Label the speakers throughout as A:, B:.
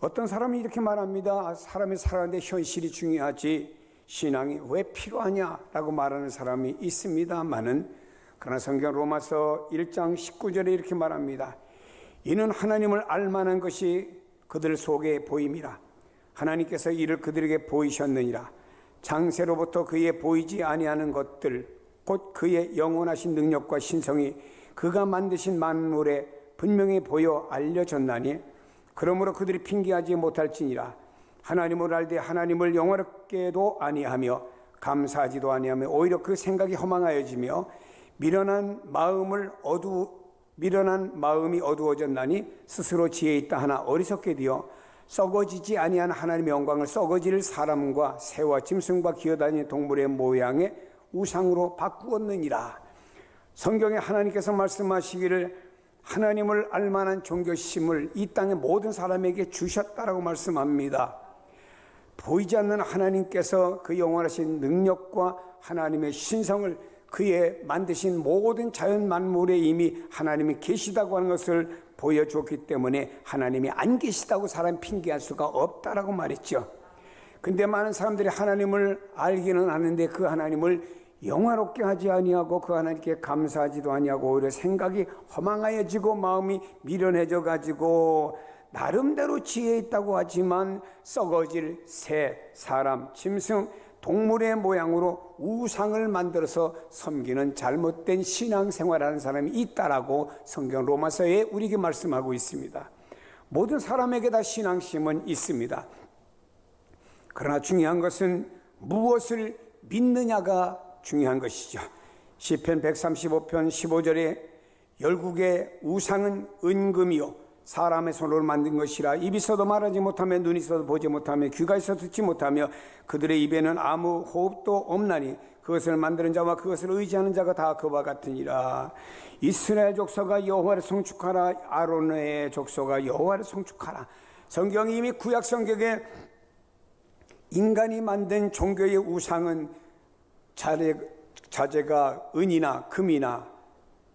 A: 어떤 사람이 이렇게 말합니다. 사람이 살아가는데 현실이 중요하지 신앙이 왜 필요하냐라고 말하는 사람이 있습니다만은, 그러나 성경 로마서 1장 19절에 이렇게 말합니다. 이는 하나님을 알만한 것이 그들 속에 보임이라. 하나님께서 이를 그들에게 보이셨느니라. 장세로부터 그의 보이지 아니하는 것들 곧 그의 영원하신 능력과 신성이 그가 만드신 만물에 분명히 보여 알려졌나니, 그러므로 그들이 핑계하지 못할지니라. 하나님을 알되 하나님을 영화롭게도 아니하며 감사하지도 아니하며 오히려 그 생각이 허망하여지며 미련한 마음이 어두워졌나니 스스로 지혜 있다 하나 어리석게 되어 썩어지지 아니한 하나님의 영광을 썩어질 사람과 새와 짐승과 기어다니는 동물의 모양의 우상으로 바꾸었느니라. 성경에 하나님께서 말씀하시기를 하나님을 알만한 종교심을 이 땅의 모든 사람에게 주셨다라고 말씀합니다. 보이지 않는 하나님께서 그 영원하신 능력과 하나님의 신성을, 그의 만드신 모든 자연 만물에 이미 하나님이 계시다고 하는 것을 보여줬기 때문에 하나님이 안 계시다고 사람이 핑계할 수가 없다라고 말했죠. 근데 많은 사람들이 하나님을 알기는 아는데 그 하나님을 영화롭게 하지 아니하고 그 하나님께 감사하지도 아니하고 오히려 생각이 허망하여지고 마음이 미련해져 가지고 나름대로 지혜 있다고 하지만 썩어질 새, 사람, 짐승, 동물의 모양으로 우상을 만들어서 섬기는 잘못된 신앙생활하는 사람이 있다라고 성경 로마서에 우리에게 말씀하고 있습니다. 모든 사람에게 다 신앙심은 있습니다. 그러나 중요한 것은 무엇을 믿느냐가 중요한 것이죠. 시편 135편 15절에 열국의 우상은 은금이요 사람의 손으로 만든 것이라. 입이 있어도 말하지 못하며 눈이 있어도 보지 못하며 귀가 있어도 듣지 못하며 그들의 입에는 아무 호흡도 없나니 그것을 만드는 자와 그것을 의지하는 자가 다 그와 같으니라. 이스라엘 족속아 여호와를 송축하라. 아론의 족속아 여호와를 송축하라. 성경이 이미 구약 성경에 인간이 만든 종교의 우상은 자재가 은이나 금이나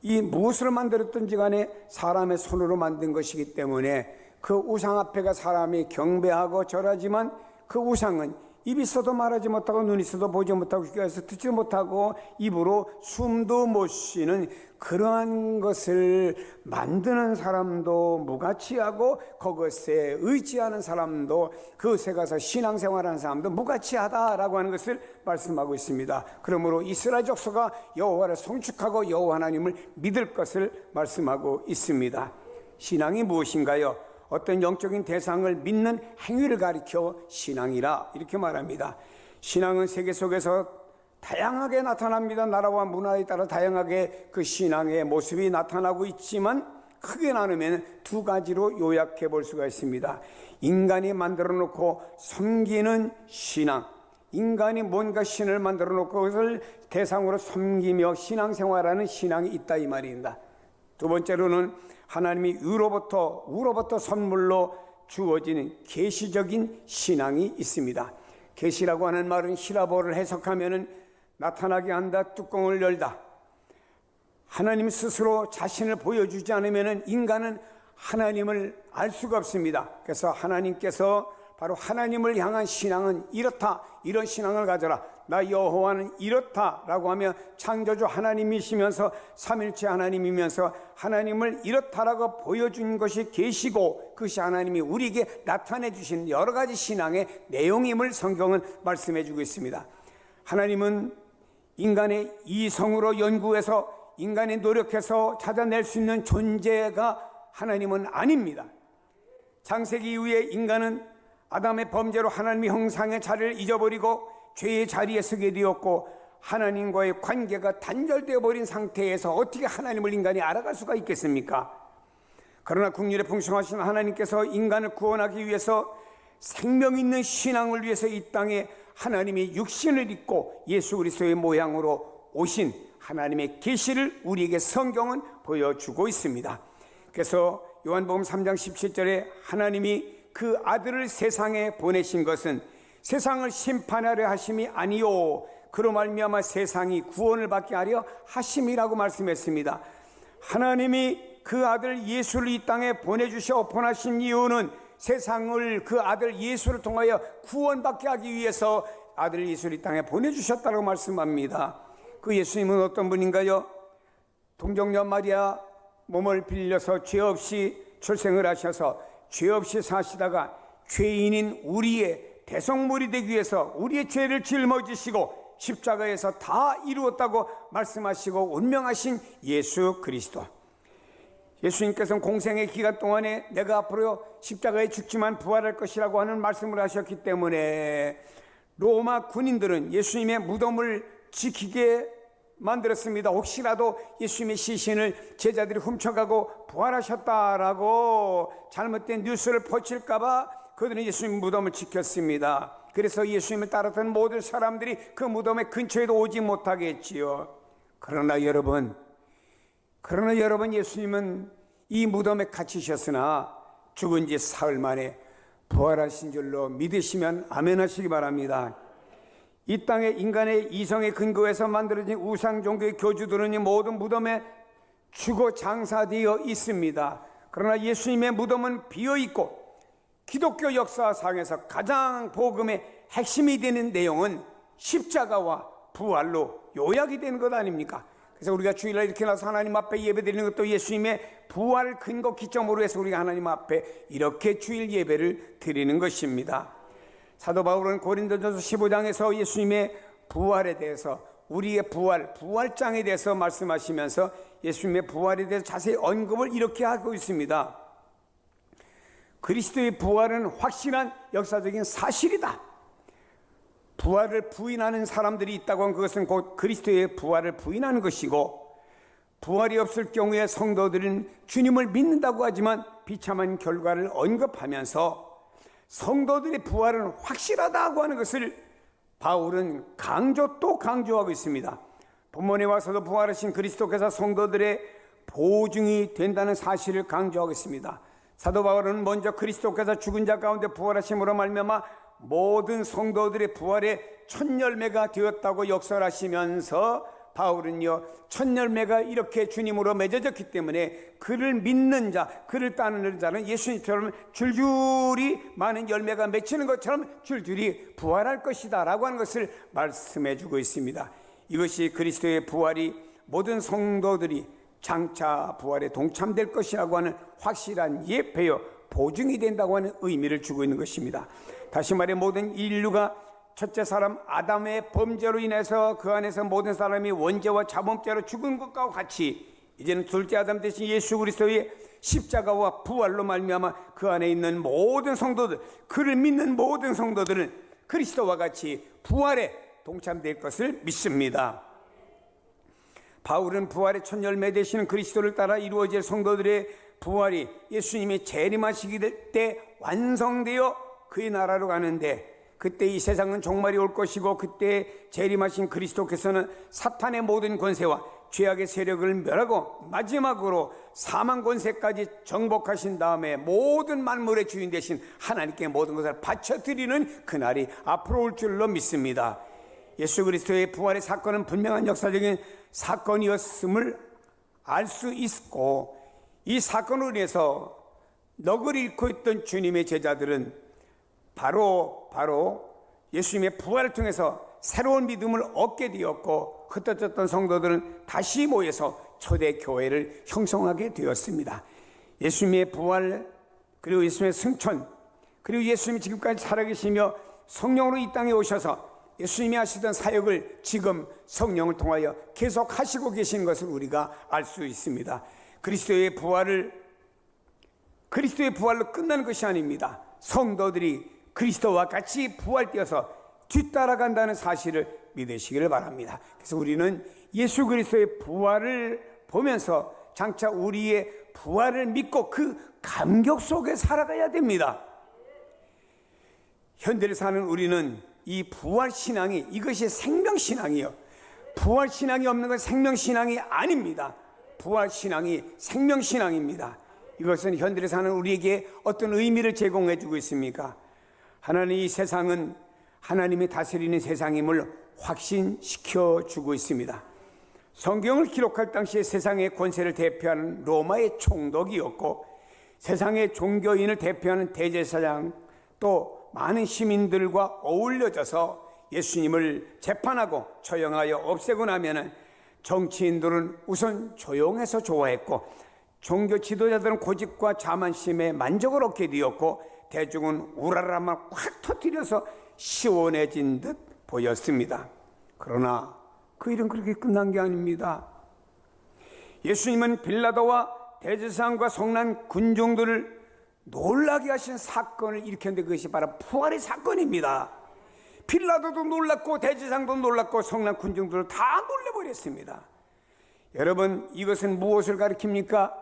A: 이 무엇을 만들었든지 간에 사람의 손으로 만든 것이기 때문에 그 우상 앞에가 사람이 경배하고 절하지만 그 우상은 입이 있어도 말하지 못하고 눈이 있어도 보지 못하고 귀가 있어도 듣지 못하고 입으로 숨도 못 쉬는 그러한 것을 만드는 사람도 무가치하고 그것에 의지하는 사람도 그것에 가서 신앙생활하는 사람도 무가치하다라고 하는 것을 말씀하고 있습니다. 그러므로 이스라엘 족속아 여호와를 송축하고 여호와 하나님을 믿을 것을 말씀하고 있습니다. 신앙이 무엇인가요? 어떤 영적인 대상을 믿는 행위를 가리켜 신앙이라 이렇게 말합니다. 신앙은 세계 속에서 다양하게 나타납니다. 나라와 문화에 따라 다양하게 그 신앙의 모습이 나타나고 있지만 크게 나누면 두 가지로 요약해 볼 수가 있습니다. 인간이 만들어 놓고 섬기는 신앙, 인간이 뭔가 신을 만들어 놓고 그것을 대상으로 섬기며 신앙생활하는 신앙이 있다 이 말입니다. 두 번째로는 하나님이 우로부터 선물로 주어지는 계시적인 신앙이 있습니다. 계시라고 하는 말은 히라보를 해석하면 나타나게 한다, 뚜껑을 열다. 하나님 스스로 자신을 보여주지 않으면 인간은 하나님을 알 수가 없습니다. 그래서 하나님께서 바로 하나님을 향한 신앙은 이렇다, 이런 신앙을 가져라. 나 여호와는 이렇다라고 하며 창조주 하나님이시면서 삼일체 하나님이면서 하나님을 이렇다라고 보여준 것이 계시고 그것이 하나님이 우리에게 나타내 주신 여러 가지 신앙의 내용임을 성경은 말씀해 주고 있습니다. 하나님은 인간의 이성으로 연구해서 인간이 노력해서 찾아낼 수 있는 존재가 하나님은 아닙니다. 창세기 이후에 인간은 아담의 범죄로 하나님의 형상의 자리를 잊어버리고 죄의 자리에 서게 되었고 하나님과의 관계가 단절되어 버린 상태에서 어떻게 하나님을 인간이 알아갈 수가 있겠습니까? 그러나 국률에 풍성하신 하나님께서 인간을 구원하기 위해서 생명 있는 신앙을 위해서 이 땅에 하나님이 육신을 입고 예수 그리스도의 모양으로 오신 하나님의 계시를 우리에게 성경은 보여주고 있습니다. 그래서 요한복음 3장 17절에 하나님이 그 아들을 세상에 보내신 것은 세상을 심판하려 하심이 아니요 그로 말미암아 세상이 구원을 받게 하려 하심이라고 말씀했습니다. 하나님이 그 아들 예수를 이 땅에 보내주셔 보내신 이유는 세상을 그 아들 예수를 통하여 구원받게 하기 위해서 아들 예수를 이 땅에 보내주셨다고 말씀합니다. 그 예수님은 어떤 분인가요? 동정녀 마리아 몸을 빌려서 죄 없이 출생을 하셔서 죄 없이 사시다가 죄인인 우리의 대성물이 되기 위해서 우리의 죄를 짊어지시고 십자가에서 다 이루었다고 말씀하시고 운명하신 예수 그리스도. 예수님께서는 공생의 기간 동안에 내가 앞으로 십자가에 죽지만 부활할 것이라고 하는 말씀을 하셨기 때문에 로마 군인들은 예수님의 무덤을 지키게 만들었습니다. 혹시라도 예수님의 시신을 제자들이 훔쳐가고 부활하셨다라고 잘못된 뉴스를 퍼칠까봐 그들은 예수님 예수님의 무덤을 지켰습니다. 그래서 예수님을 따랐던 모든 사람들이 그 무덤의 근처에도 오지 못하게 했지요. 그러나 여러분 예수님은 이 무덤에 갇히셨으나 죽은 지 사흘 만에 부활하신 줄로 믿으시면 아멘 하시기 바랍니다. 이 땅에 인간의 이성에 근거해서 만들어진 우상 종교의 교주들은 이 모든 무덤에 죽어 장사되어 있습니다. 그러나 예수님의 무덤은 비어 있고 기독교 역사상에서 가장 복음의 핵심이 되는 내용은 십자가와 부활로 요약이 되는 것 아닙니까? 그래서 우리가 주일날 이렇게 나서 하나님 앞에 예배드리는 것도 예수님의 부활 근거 기점으로 해서 우리가 하나님 앞에 이렇게 주일 예배를 드리는 것입니다. 사도 바울은 고린도전서 15장에서 예수님의 부활에 대해서 우리의 부활장에 대해서 말씀하시면서 예수님의 부활에 대해서 자세히 언급을 이렇게 하고 있습니다. 그리스도의 부활은 확실한 역사적인 사실이다. 부활을 부인하는 사람들이 있다고 하면 그것은 곧 그리스도의 부활을 부인하는 것이고, 부활이 없을 경우에 성도들은 주님을 믿는다고 하지만 비참한 결과를 언급하면서 성도들의 부활은 확실하다고 하는 것을 바울은 또 강조하고 있습니다. 본문에 와서도 부활하신 그리스도께서 성도들의 보증이 된다는 사실을 강조하고 있습니다. 사도 바울은 먼저 그리스도께서 죽은 자 가운데 부활하심으로 말미암아 모든 성도들의 부활의 첫 열매가 되었다고 역설하시면서 바울은요, 첫 열매가 이렇게 주님으로 맺어졌기 때문에 그를 믿는 자, 그를 따르는 자는 예수님처럼 줄줄이 많은 열매가 맺히는 것처럼 줄줄이 부활할 것이다 라고 하는 것을 말씀해 주고 있습니다. 이것이 그리스도의 부활이 모든 성도들이 장차 부활에 동참될 것이라고 하는 확실한 예표요 보증이 된다고 하는 의미를 주고 있는 것입니다. 다시 말해 모든 인류가 첫째 사람 아담의 범죄로 인해서 그 안에서 모든 사람이 원죄와 자범죄로 죽은 것과 같이 이제는 둘째 아담 대신 예수 그리스도의 십자가와 부활로 말미암아 그 안에 있는 모든 성도들, 그를 믿는 모든 성도들은 그리스도와 같이 부활에 동참될 것을 믿습니다. 바울은 부활의 첫 열매 되시는 그리스도를 따라 이루어질 성도들의 부활이 예수님이 재림하시기 때 완성되어 그의 나라로 가는데, 그때 이 세상은 종말이 올 것이고 그때 재림하신 그리스도께서는 사탄의 모든 권세와 죄악의 세력을 멸하고 마지막으로 사망 권세까지 정복하신 다음에 모든 만물의 주인 되신 하나님께 모든 것을 바쳐드리는 그날이 앞으로 올 줄로 믿습니다. 예수 그리스도의 부활의 사건은 분명한 역사적인 사건이었음을 알 수 있고, 이 사건으로 인해서 넋을 잃고 있던 주님의 제자들은 바로 예수님의 부활을 통해서 새로운 믿음을 얻게 되었고, 흩어졌던 성도들은 다시 모여서 초대 교회를 형성하게 되었습니다. 예수님의 부활, 그리고 예수님의 승천, 그리고 예수님이 지금까지 살아계시며 성령으로 이 땅에 오셔서 예수님이 하시던 사역을 지금 성령을 통하여 계속 하시고 계신 것을 우리가 알 수 있습니다. 그리스도의 부활로 끝나는 것이 아닙니다. 성도들이 그리스도와 같이 부활되어서 뒤따라간다는 사실을 믿으시기를 바랍니다. 그래서 우리는 예수 그리스도의 부활을 보면서 장차 우리의 부활을 믿고 그 감격 속에 살아가야 됩니다. 현대를 사는 우리는 이 부활신앙이, 이것이 생명신앙이요, 부활신앙이 없는 건 생명신앙이 아닙니다. 부활신앙이 생명신앙입니다. 이것은 현대를 사는 우리에게 어떤 의미를 제공해 주고 있습니까? 하나님, 이 세상은 하나님이 다스리는 세상임을 확신시켜 주고 있습니다. 성경을 기록할 당시에 세상의 권세를 대표하는 로마의 총독이었고, 세상의 종교인을 대표하는 대제사장 또 많은 시민들과 어울려져서 예수님을 재판하고 처형하여 없애고 나면은 정치인들은 우선 조용해서 좋아했고 종교 지도자들은 고집과 자만심에 만족을 얻게 되었고 대중은 우라라만 확 터뜨려서 시원해진 듯 보였습니다. 그러나 그 일은 그렇게 끝난 게 아닙니다. 예수님은 빌라도와 대제사장과 성난 군중들을 놀라게 하신 사건을 일으켰는데 그것이 바로 부활의 사건입니다. 빌라도도 놀랐고 대제사장도 놀랐고 성난 군중들도 다 놀래버렸습니다. 여러분, 이것은 무엇을 가리킵니까?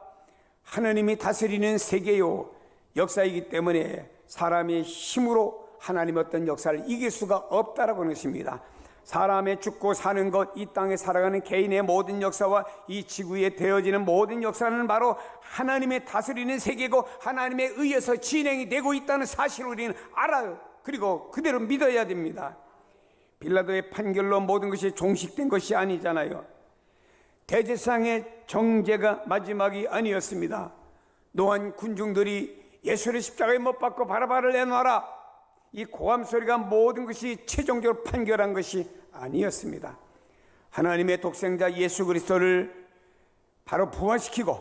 A: 하나님이 다스리는 세계요 역사이기 때문에 사람의 힘으로 하나님의 어떤 역사를 이길 수가 없다라고 하는 것입니다. 사람의 죽고 사는 것, 이 땅에 살아가는 개인의 모든 역사와 이 지구에 되어지는 모든 역사는 바로 하나님의 다스리는 세계고 하나님에 의해서 진행이 되고 있다는 사실을 우리는 알아요. 그리고 그대로 믿어야 됩니다. 빌라도의 판결로 모든 것이 종식된 것이 아니잖아요. 대제사장의 정죄가 마지막이 아니었습니다. 노한 군중들이 예수를 십자가에 못 박고 바라바를 내놔라, 이 고함 소리가 모든 것이 최종적으로 판결한 것이 아니었습니다. 하나님의 독생자 예수 그리스도를 바로 부활시키고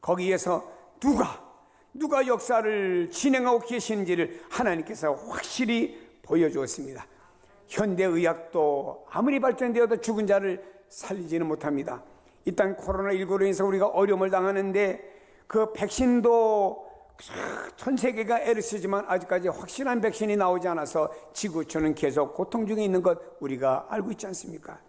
A: 거기에서 누가 역사를 진행하고 계시는지를 하나님께서 확실히 보여주었습니다. 현대의학도 아무리 발전되어도 죽은 자를 살리지는 못합니다. 이 땅 코로나19로 인해서 우리가 어려움을 당하는데 그 백신도 전 세계가 애를 쓰지만 아직까지 확실한 백신이 나오지 않아서 지구촌은 계속 고통 중에 있는 것 우리가 알고 있지 않습니까?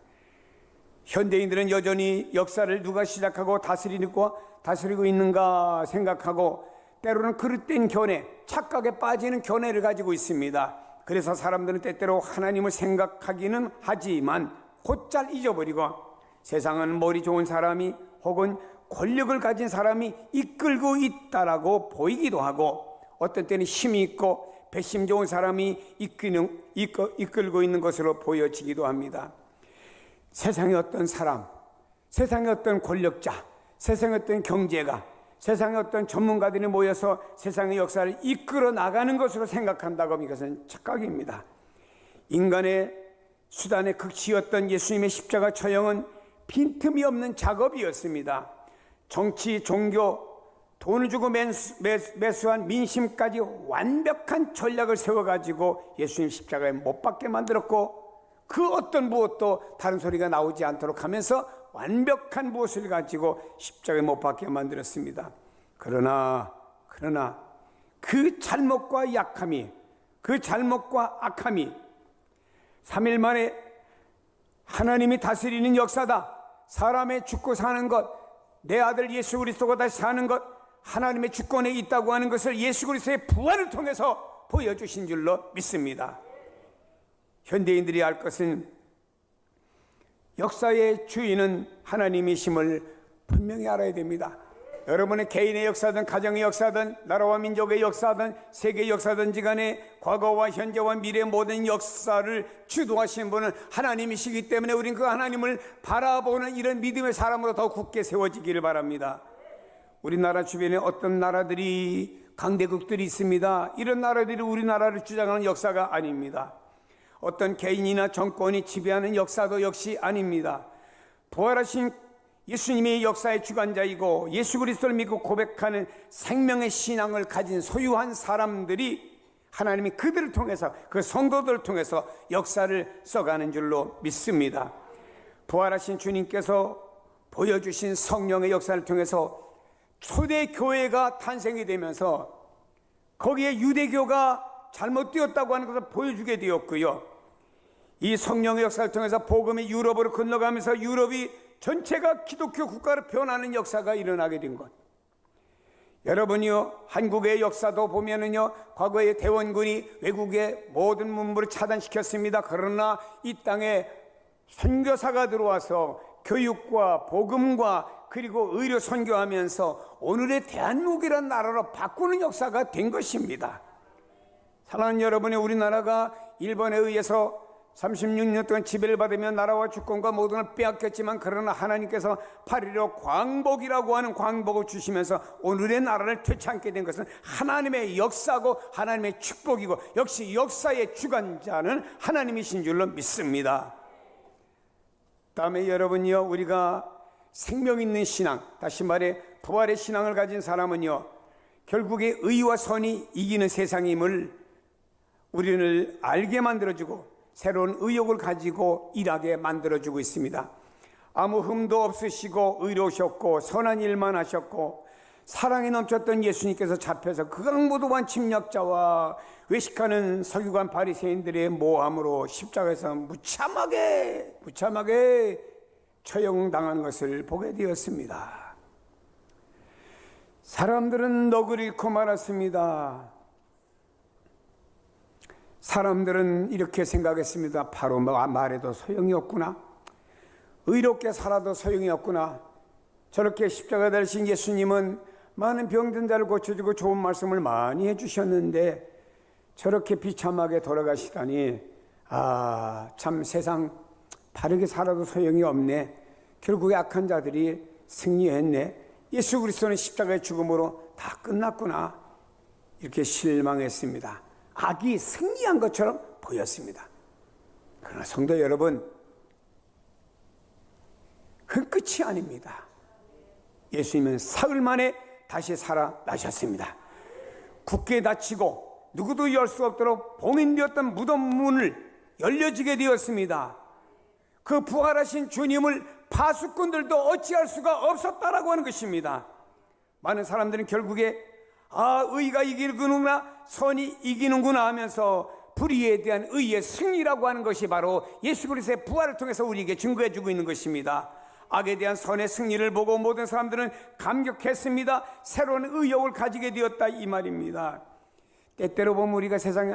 A: 현대인들은 여전히 역사를 누가 시작하고 다스리고 있는가 생각하고 때로는 그릇된 견해, 착각에 빠지는 견해를 가지고 있습니다. 그래서 사람들은 때때로 하나님을 생각하기는 하지만 곧잘 잊어버리고 세상은 머리 좋은 사람이 혹은 권력을 가진 사람이 이끌고 있다라고 보이기도 하고 어떤 때는 힘이 있고 배심 좋은 사람이 이끌고 있는 것으로 보여지기도 합니다. 세상의 어떤 사람, 세상의 어떤 권력자, 세상의 어떤 경제가, 세상의 어떤 전문가들이 모여서 세상의 역사를 이끌어 나가는 것으로 생각한다고 하면 이것은 착각입니다. 인간의 수단의 극치였던 예수님의 십자가 처형은 빈틈이 없는 작업이었습니다. 정치, 종교, 돈을 주고 매수한 민심까지 완벽한 전략을 세워가지고 예수님 십자가에 못 박게 만들었고 그 어떤 무엇도 다른 소리가 나오지 않도록 하면서 완벽한 무엇을 가지고 십자가에 못 박게 만들었습니다. 그러나 그 잘못과 약함이, 그 잘못과 악함이 3일 만에 하나님이 다스리는 역사다, 사람의 죽고 사는 것, 내 아들 예수 그리스도가 다시 사는 것, 하나님의 주권에 있다고 하는 것을 예수 그리스도의 부활을 통해서 보여주신 줄로 믿습니다. 현대인들이 알 것은 역사의 주인은 하나님이심을 분명히 알아야 됩니다. 여러분의 개인의 역사든 가정의 역사든 나라와 민족의 역사든 세계의 역사든지 간에 과거와 현재와 미래의 모든 역사를 주도하시는 분은 하나님이시기 때문에 우리는 그 하나님을 바라보는 이런 믿음의 사람으로 더 굳게 세워지기를 바랍니다. 우리나라 주변에 어떤 나라들이 강대국들이 있습니다. 이런 나라들이 우리나라를 주장하는 역사가 아닙니다. 어떤 개인이나 정권이 지배하는 역사도 역시 아닙니다. 부활하신 예수님이 역사의 주관자이고 예수 그리스도를 믿고 고백하는 생명의 신앙을 가진 소유한 사람들이 하나님이 그들을 통해서, 그 성도들을 통해서 역사를 써가는 줄로 믿습니다. 부활하신 주님께서 보여주신 성령의 역사를 통해서 초대 교회가 탄생이 되면서 거기에 유대교가 잘못되었다고 하는 것을 보여주게 되었고요. 이 성령의 역사를 통해서 복음이 유럽으로 건너가면서 유럽이 전체가 기독교 국가로 변하는 역사가 일어나게 된 것. 여러분이요, 한국의 역사도 보면은요, 과거에 대원군이 외국의 모든 문물을 차단시켰습니다. 그러나 이 땅에 선교사가 들어와서 교육과 복음과 그리고 의료 선교하면서 오늘의 대한민국이라는 나라로 바꾸는 역사가 된 것입니다. 사랑하는 여러분이, 우리나라가 일본에 의해서 36년 동안 지배를 받으며 나라와 주권과 모든 걸 빼앗겼지만 그러나 하나님께서 8.15 광복이라고 하는 광복을 주시면서 오늘의 나라를 되찾게 된 것은 하나님의 역사고 하나님의 축복이고 역시 역사의 주관자는 하나님이신 줄로 믿습니다. 다음에 여러분요, 우리가 생명 있는 신앙, 다시 말해 부활의 신앙을 가진 사람은요, 결국에 의와 선이 이기는 세상임을 우리를 알게 만들어주고 새로운 의욕을 가지고 일하게 만들어주고 있습니다. 아무 흠도 없으시고 의로우셨고 선한 일만 하셨고 사랑이 넘쳤던 예수님께서 잡혀서 극악무도한 침략자와 외식하는 서기관 바리새인들의 모함으로 십자가에서 무참하게 처형당한 것을 보게 되었습니다. 사람들은 넋을 잃고 말았습니다. 사람들은 이렇게 생각했습니다. 바로 말해도 소용이 없구나. 의롭게 살아도 소용이 없구나. 저렇게 십자가 달리신 예수님은 많은 병든 자를 고쳐주고 좋은 말씀을 많이 해주셨는데 저렇게 비참하게 돌아가시다니, 참 세상 바르게 살아도 소용이 없네. 결국에 악한 자들이 승리했네. 예수 그리스도는 십자가의 죽음으로 다 끝났구나. 이렇게 실망했습니다. 악이 승리한 것처럼 보였습니다. 그러나 성도 여러분, 그 끝이 아닙니다. 예수님은 사흘 만에 다시 살아나셨습니다. 굳게 닫히고 누구도 열 수 없도록 봉인되었던 무덤 문을 열려지게 되었습니다. 그 부활하신 주님을 파수꾼들도 어찌할 수가 없었다라고 하는 것입니다. 많은 사람들은 결국에 의가 이기는구나, 선이 이기는구나 하면서 불의에 대한 의의 승리라고 하는 것이 바로 예수 그리스도의 부활을 통해서 우리에게 증거해 주고 있는 것입니다. 악에 대한 선의 승리를 보고 모든 사람들은 감격했습니다. 새로운 의욕을 가지게 되었다 이 말입니다. 때때로 보면 우리가 세상이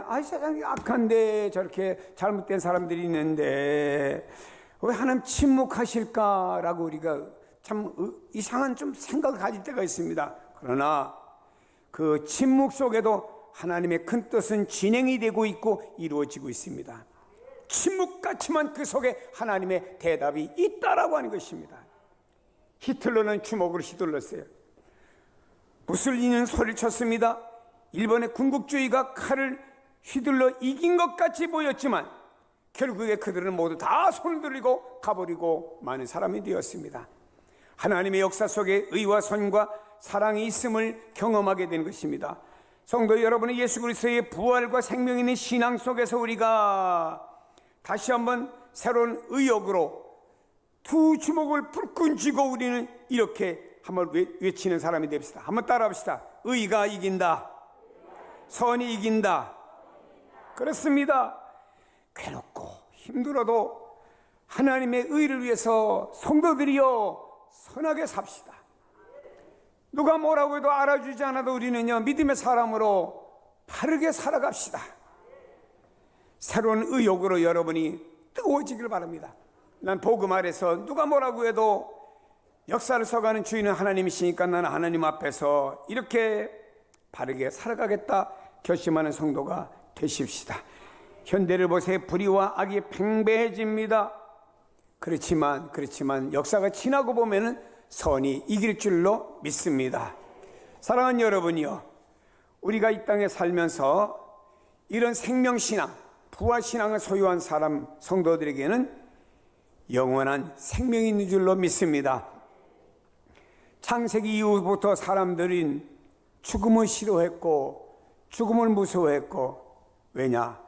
A: 악한데 저렇게 잘못된 사람들이 있는데 왜 하나님 침묵하실까라고 우리가 참 이상한 좀 생각을 가질 때가 있습니다. 그러나 그 침묵 속에도 하나님의 큰 뜻은 진행이 되고 있고 이루어지고 있습니다. 침묵 같지만 그 속에 하나님의 대답이 있다라고 하는 것입니다. 히틀러는 주먹으로 휘둘렀어요. 무솔리니는 소리를 쳤습니다. 일본의 군국주의가 칼을 휘둘러 이긴 것 같이 보였지만 결국에 그들은 모두 다 손을 들고 가버리고 많은 사람이 되었습니다. 하나님의 역사 속에 의와 선과 사랑이 있음을 경험하게 되는 것입니다. 성도 여러분의 예수 그리스도의 부활과 생명 있는 신앙 속에서 우리가 다시 한번 새로운 의욕으로 두 주먹을 불끈 쥐고 우리는 이렇게 한번 외치는 사람이 됩시다. 한번 따라합시다. 의가 이긴다. 선이 이긴다. 그렇습니다. 괴롭고 힘들어도 하나님의 의를 위해서 성도들이여 선하게 삽시다. 누가 뭐라고 해도 알아주지 않아도 우리는요, 믿음의 사람으로 바르게 살아갑시다. 새로운 의욕으로 여러분이 뜨거워지길 바랍니다. 난 복음 아래서 누가 뭐라고 해도 역사를 써가는 주인은 하나님이시니까 나는 하나님 앞에서 이렇게 바르게 살아가겠다 결심하는 성도가 되십시다. 현대를 보세요. 불의와 악이 팽배해집니다. 그렇지만 역사가 지나고 보면은 선이 이길 줄로 믿습니다. 사랑하는 여러분이요, 우리가 이 땅에 살면서 이런 생명신앙, 부활신앙을 소유한 사람 성도들에게는 영원한 생명이 있는 줄로 믿습니다. 창세기 이후부터 사람들은 죽음을 싫어했고 죽음을 무서워했고, 왜냐?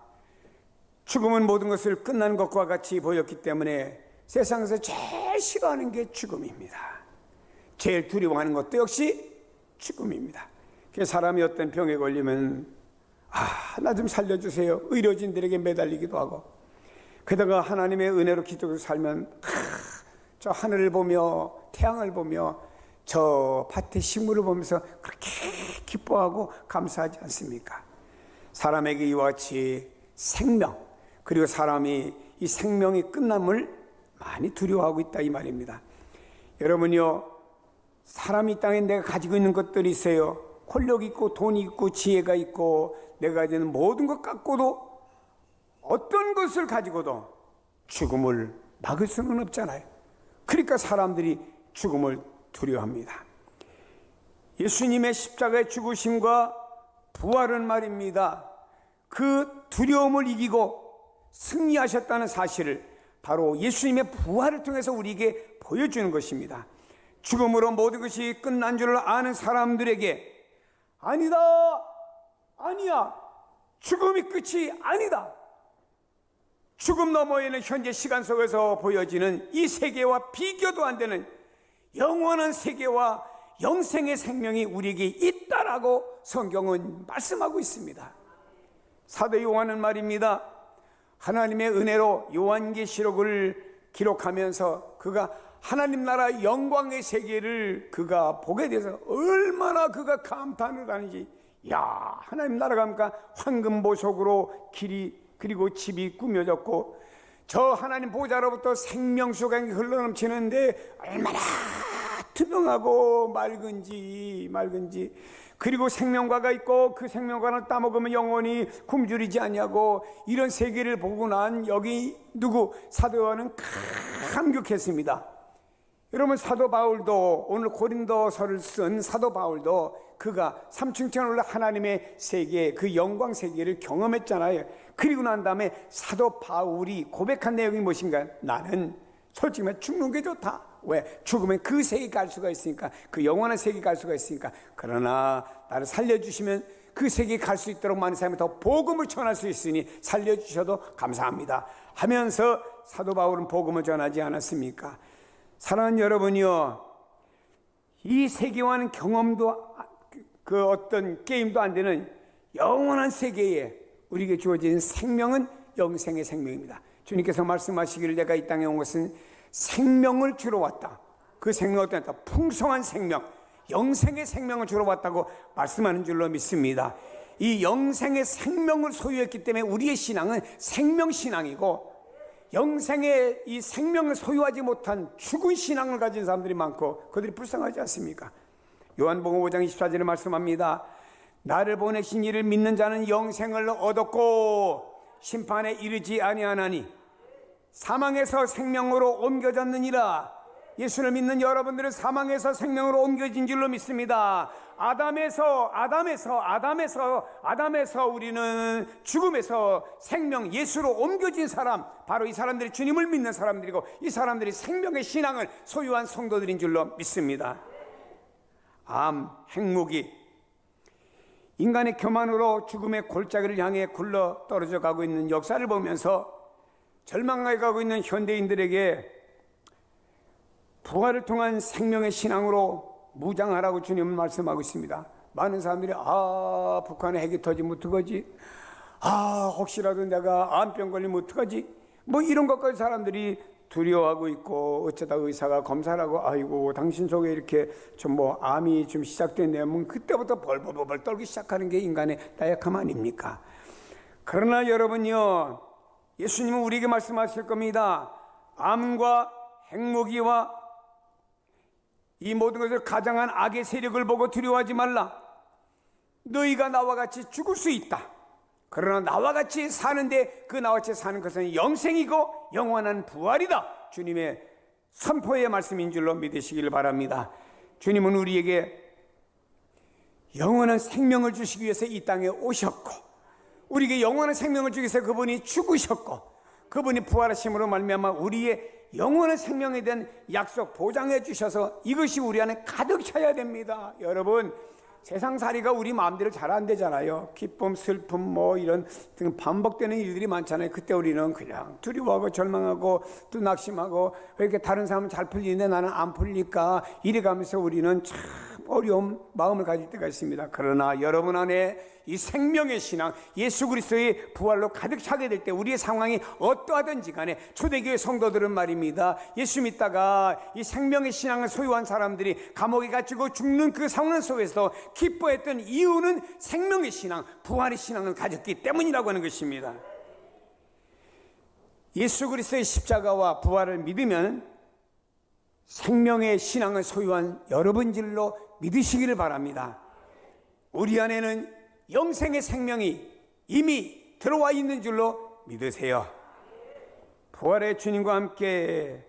A: 죽음은 모든 것을 끝나는 것과 같이 보였기 때문에 세상에서 제일 싫어하는 게 죽음입니다. 제일 두려워하는 것도 역시 죽음입니다. 사람이 어떤 병에 걸리면 나 좀 살려주세요. 의료진들에게 매달리기도 하고, 게다가 하나님의 은혜로 기도를 살면 저 하늘을 보며 태양을 보며 저 밭의 식물을 보면서 그렇게 기뻐하고 감사하지 않습니까? 사람에게 이와 같이 생명, 그리고 사람이 이 생명이 끝남을 많이 두려워하고 있다 이 말입니다. 여러분요, 사람이 이 땅에 내가 가지고 있는 것들이 있어요. 권력 있고 돈 있고 지혜가 있고 내가 가지는 모든 것 갖고도 어떤 것을 가지고도 죽음을 막을 수는 없잖아요. 그러니까 사람들이 죽음을 두려워합니다. 예수님의 십자가의 죽으심과 부활은 말입니다, 그 두려움을 이기고 승리하셨다는 사실을 바로 예수님의 부활을 통해서 우리에게 보여주는 것입니다. 죽음으로 모든 것이 끝난 줄 아는 사람들에게 아니다, 아니야, 죽음이 끝이 아니다. 죽음 너머에는 현재 시간 속에서 보여지는 이 세계와 비교도 안 되는 영원한 세계와 영생의 생명이 우리에게 있다라고 성경은 말씀하고 있습니다. 사도 요한은 말입니다, 하나님의 은혜로 요한계시록을 기록하면서 그가 하나님 나라 영광의 세계를 그가 보게 돼서 얼마나 그가 감탄을 하는지, 야, 하나님 나라가 그러니까 황금보석으로 길이 그리고 집이 꾸며졌고 저 하나님 보좌로부터 생명수가 흘러넘치는데 얼마나 투명하고 맑은지, 그리고 생명과가 있고 그 생명과를 따먹으면 영원히 굶주리지 않냐고, 이런 세계를 보고 난 여기 누구 사도 요한은 감격했습니다. 여러분, 사도 바울도 오늘 고린도서를 쓴 사도 바울도 그가 삼층천에 올라 하나님의 세계, 그 영광 세계를 경험했잖아요. 그리고 난 다음에 사도 바울이 고백한 내용이 무엇인가? 나는 솔직히 말해 죽는 게 좋다. 왜? 죽으면 그 세계 갈 수가 있으니까, 그 영원한 세계 갈 수가 있으니까. 그러나 나를 살려주시면 그 세계 갈 수 있도록 많은 사람이 더 복음을 전할 수 있으니 살려주셔도 감사합니다 하면서 사도 바울은 복음을 전하지 않았습니까? 사랑하는 여러분이요, 이 세계와는 경험도 그 어떤 게임도 안 되는 영원한 세계에 우리에게 주어진 생명은 영생의 생명입니다. 주님께서 말씀하시기를 내가 이 땅에 온 것은 생명을 주러 왔다. 그 생명은 어떤 풍성한 생명, 영생의 생명을 주러 왔다고 말씀하는 줄로 믿습니다. 이 영생의 생명을 소유했기 때문에 우리의 신앙은 생명신앙이고, 영생의 이 생명을 소유하지 못한 죽은 신앙을 가진 사람들이 많고 그들이 불쌍하지 않습니까? 요한복음 5장 24절에 말씀합니다. 나를 보내신 이를 믿는 자는 영생을 얻었고 심판에 이르지 아니하나니 사망에서 생명으로 옮겨졌느니라. 예수를 믿는 여러분들은 사망에서 생명으로 옮겨진 줄로 믿습니다. 아담에서 우리는 죽음에서 생명, 예수로 옮겨진 사람, 바로 이 사람들이 주님을 믿는 사람들이고 이 사람들이 생명의 신앙을 소유한 성도들인 줄로 믿습니다. 암, 핵무기, 인간의 교만으로 죽음의 골짜기를 향해 굴러 떨어져 가고 있는 역사를 보면서 절망하게 가고 있는 현대인들에게 부활을 통한 생명의 신앙으로 무장하라고 주님은 말씀하고 있습니다. 많은 사람들이 북한에 핵이 터지면 어떡하지? 혹시라도 내가 암병 걸리면 어떡하지? 뭐 이런 것까지 사람들이 두려워하고 있고, 어쩌다 의사가 검사를 하고 아이고 당신 속에 이렇게 좀 암이 좀 시작됐네요. 그때부터 벌벌벌 떨기 시작하는 게 인간의 나약함 아닙니까? 그러나 여러분요, 예수님은 우리에게 말씀하실 겁니다. 암과 핵무기와 이 모든 것을 가장한 악의 세력을 보고 두려워하지 말라. 너희가 나와 같이 죽을 수 있다. 그러나 나와 같이 사는데 그 나와 같이 사는 것은 영생이고 영원한 부활이다. 주님의 선포의 말씀인 줄로 믿으시길 바랍니다. 주님은 우리에게 영원한 생명을 주시기 위해서 이 땅에 오셨고, 우리에게 영원한 생명을 주기 위해서 그분이 죽으셨고, 그분이 부활하심으로 말미암아 우리의 영원한 생명에 대한 약속 보장해 주셔서 이것이 우리 안에 가득 차야 됩니다. 여러분, 세상살이가 우리 마음대로 잘 안 되잖아요. 기쁨, 슬픔 이런 반복되는 일들이 많잖아요. 그때 우리는 그냥 두려워하고 절망하고 또 낙심하고, 왜 이렇게 다른 사람은 잘 풀리는데 나는 안 풀릴까, 이래가면서 우리는 참 어려운 마음을 가질 때가 있습니다. 그러나 여러분 안에 이 생명의 신앙, 예수 그리스도의 부활로 가득 차게 될 때 우리의 상황이 어떠하든지 간에 초대교회 성도들은 말입니다, 예수 믿다가 이 생명의 신앙을 소유한 사람들이 감옥에 갇히고 죽는 그 상황 속에서 기뻐했던 이유는 생명의 신앙, 부활의 신앙을 가졌기 때문이라고 하는 것입니다. 예수 그리스도의 십자가와 부활을 믿으면 생명의 신앙을 소유한 여러분들로 믿으시기를 바랍니다. 우리 안에는 영생의 생명이 이미 들어와 있는 줄로 믿으세요. 부활의 주님과 함께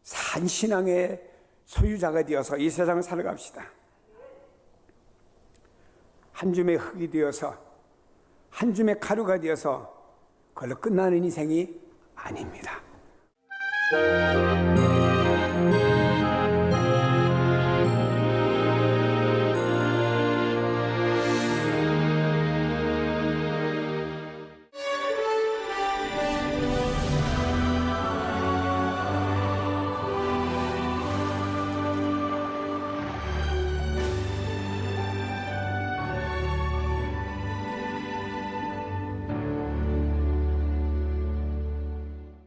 A: 산 신앙의 소유자가 되어서 이 세상을 살아갑시다. 한 줌의 흙이 되어서 한 줌의 가루가 되어서 그걸로 끝나는 인생이 아닙니다.